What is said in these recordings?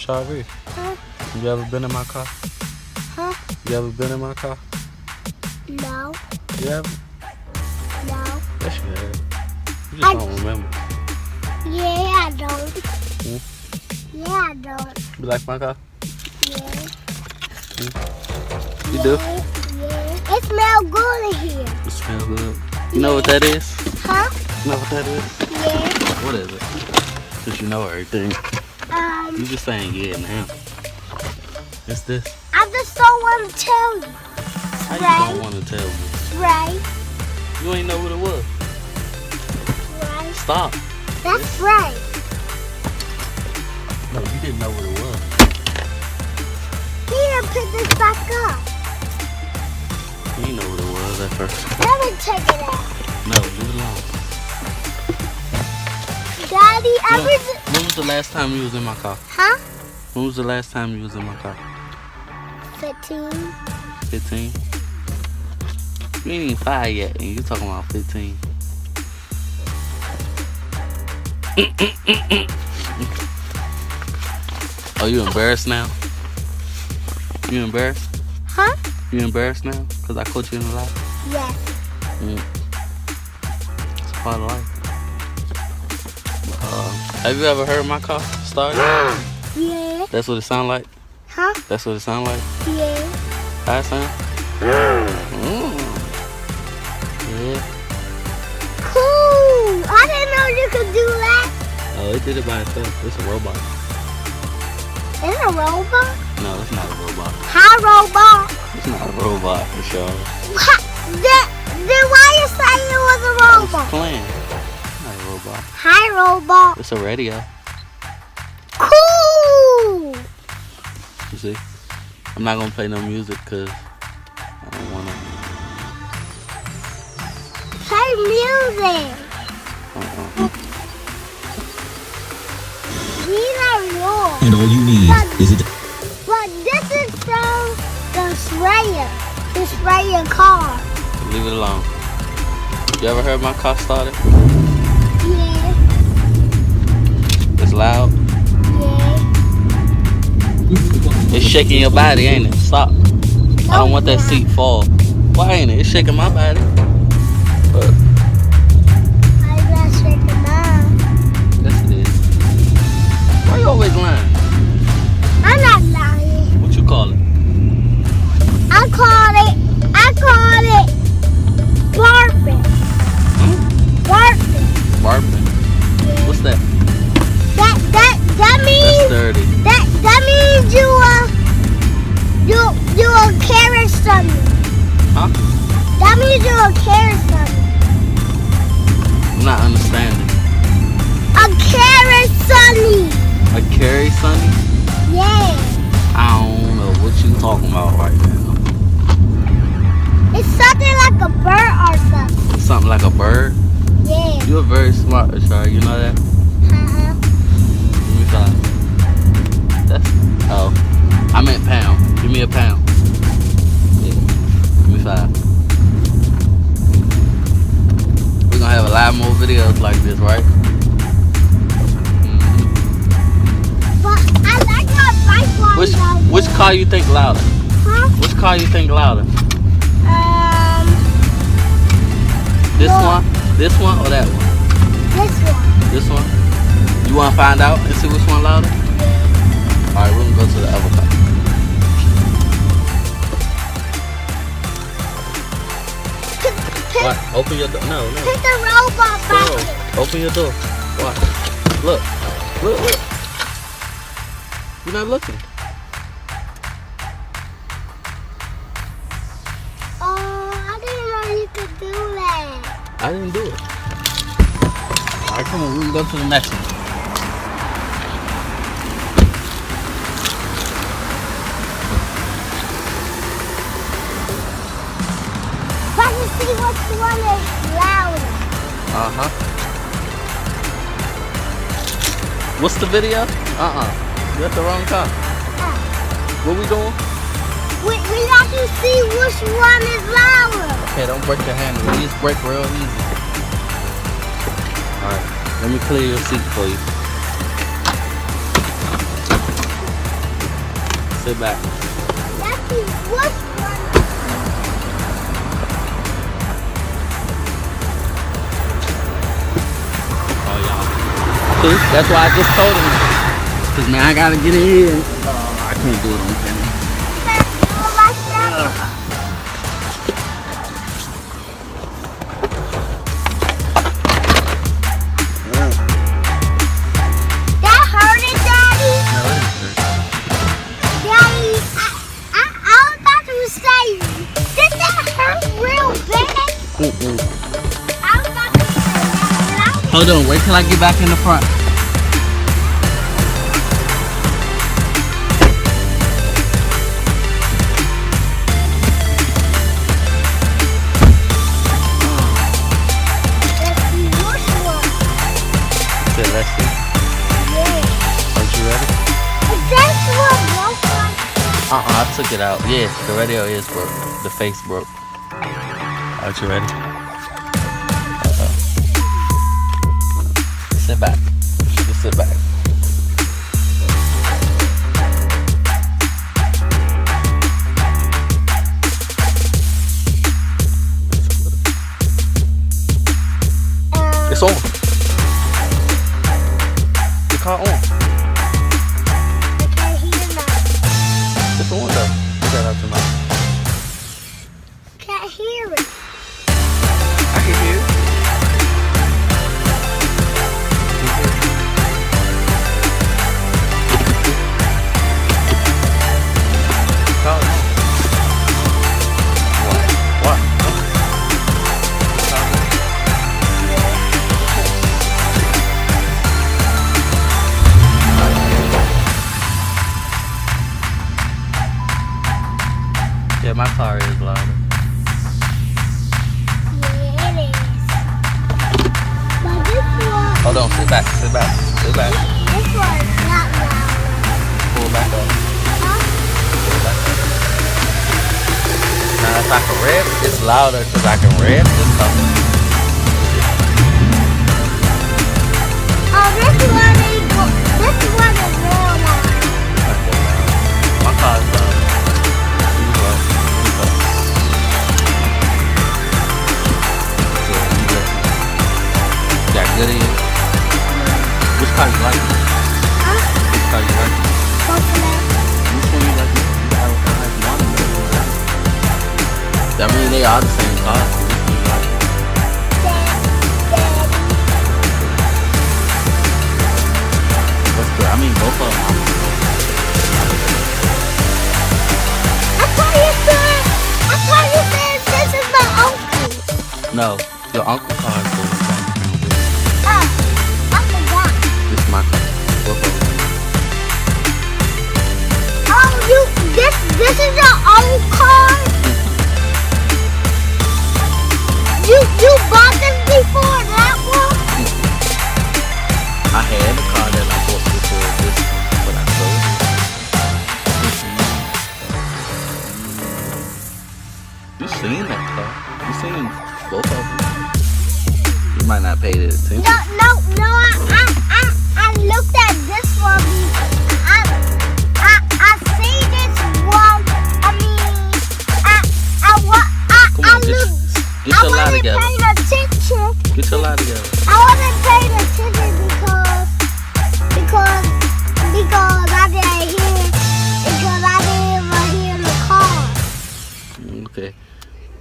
Shari, Huh? you ever been in my car? Huh? You ever been in my car? No. You ever? No. Yes, you have. You just don't remember. Yeah, I don't. Hmm? Yeah, I don't. You like my car? Yeah. You do? Yeah. It smells good in here. It smells good. You know what that is? Huh? You know what that is? Yeah. What is it? Cause you know everything. You just saying yeah now. It's this. I just don't want to tell you. How you don't want to tell me? Right. You ain't know what it was. Right. Stop. That's right. No, you didn't know what it was. Here, put this back up. You didn't know what it was at first. Let me take it out. No, leave it alone. Daddy, When was the last time you was in my car? Huh? When was the last time you was in my car? 15. 15? You ain't even 5 yet, and you talking about 15. Oh, you embarrassed now? You embarrassed? Huh? You embarrassed now? Because I caught you in the lie? Yes. It's part of life. Have you ever heard my car start? Yeah. That's what it sound like? Huh? That's what it sound like? Yeah. How it sound? Yeah. Cool. I didn't know you could do that. Oh, it did it by itself. It's a robot. It's a robot? No, it's not a robot. Hi, robot. It's not a robot for sure. Then why you say it was a It's robot? playing. It's not a robot. Hi, robot. It's a radio. Cool. You see? I'm not gonna play no music because I don't wanna. Play music. These are yours. And all you need is a... But this is from the sprayer. The sprayer car. Leave it alone. You ever heard my car started? Yeah. It's loud. Yeah. It's shaking your body, ain't it? Stop. I don't want that seat fall. Why ain't it? It's shaking my body. But I'm not shaking mine. yes, it is. Why you always lying? I'm not lying. What you call it? I call it barfing. Barfing. Barfing. What's that? That That's means dirty. that means you a carrot sunny. Huh? That means you a carrot sunny. I'm not understanding. A carrot sunny. A Carrie Sunny? Yeah. I don't know what you talking about right now. It's something like a bird or something. Something like a bird? Yeah. You're very smart, Ashar. You know that? Uh-huh. Give me 5. That's... Oh. I meant pound. Give me a pound. Yeah. Give me 5. We're gonna have a lot more videos like this, right? But I like how bike one Which car you think louder? Huh? Which car you think louder? This No. one? This one or that one? This one. This one? You wanna find out and see which one louder? Alright, we're gonna go to the other car. What? Open your door. No. Put the robot back. No. Open your door. What? Look. Look. You're not looking. Oh, I didn't know you could do that. I didn't do it. Alright, come on, we can go to the next one. But you see which one is louder. Uh-huh. What's the video? You got the wrong car. What we doing? We got to see which one is louder. Okay, don't break your hand. We just break real easy. Alright, let me clear your seat for you. Sit back. That's the worst one. Oh, y'all. See, that's why I just told him. Cause man, I gotta get in here. I can't do it on camera. That hurt it, Daddy? No, it didn't hurt. Daddy, I was about to say, did that hurt real bad? I was about to say that. Hold on, wait till I get back in the front. Let's see. Yeah. Aren't you ready? Is that what broke like? I took it out. Yes, the radio is broke. The face broke. Aren't you ready? Sit back. Just sit back. It's on. The car on. I can't hear nothing. It's on though. Get that out your mouth. Can't hear it. I can hear it. Car on. What? Yeah, my car is louder. Yeah, it is. But this one, Hold on, sit back, sit back, sit back. this one's not loud. Pull back up, Huh? pull back up. Now if I can rip, it's louder because I can rip this stuff. Oh, this one is real loud. My car's loud. You go, you go. Yeah, you listen. Got good in. Which car you like? Huh? Which car you like? Both of them. Which one you like? You got like one of them. That means they are the same car. Which one you like? Daddy. What's good? I mean, both of them. I thought you said this is my uncle. No, your uncle's car is the same. Oh, I forgot. This is my car. Both of them. Oh, this is your own car? You bought this before that one? I had a car that I bought before this one, but I sold it. You seen that car? You seen both of them? You might not pay the attention. No. I looked at this one. I see this one. I mean, Come I on, looked. get I your lie wasn't together. paying attention. Get your lie together. I wasn't paying attention because I didn't hear even hear the car. Okay.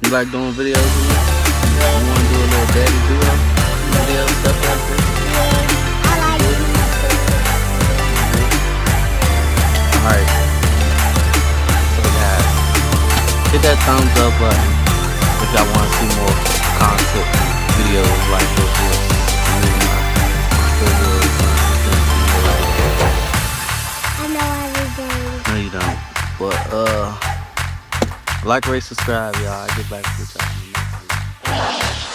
You like doing videos with me? You want to do a little daddy duo? Video stuff like this? Yeah, I like it. Alright. So guys, hit that thumbs up button if y'all want to see more content videos like this one. I know everything. No you don't. But like, rate, subscribe y'all. I get back to y'all in the next video.